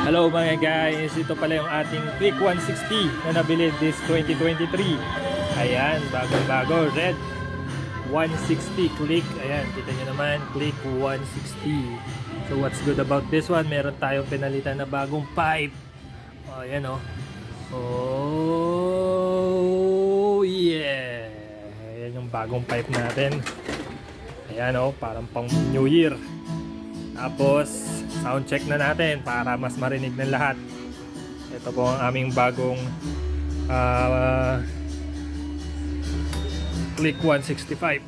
Hello mga guys, ito pala yung ating Click 160 na nabili this 2023. Ayan, bagong-bago, red 160 Click. Ayan, kita nyo naman, Click 160. So what's good about this one? Meron tayong pinalitan na bagong pipe. Oh, ayan oh. Oh yeah. Ayan yung bagong pipe natin. Ayan oh, parang pang New Year. Tapos sound check na natin para mas marinig ng lahat. Ito po ang aming bagong Click 165.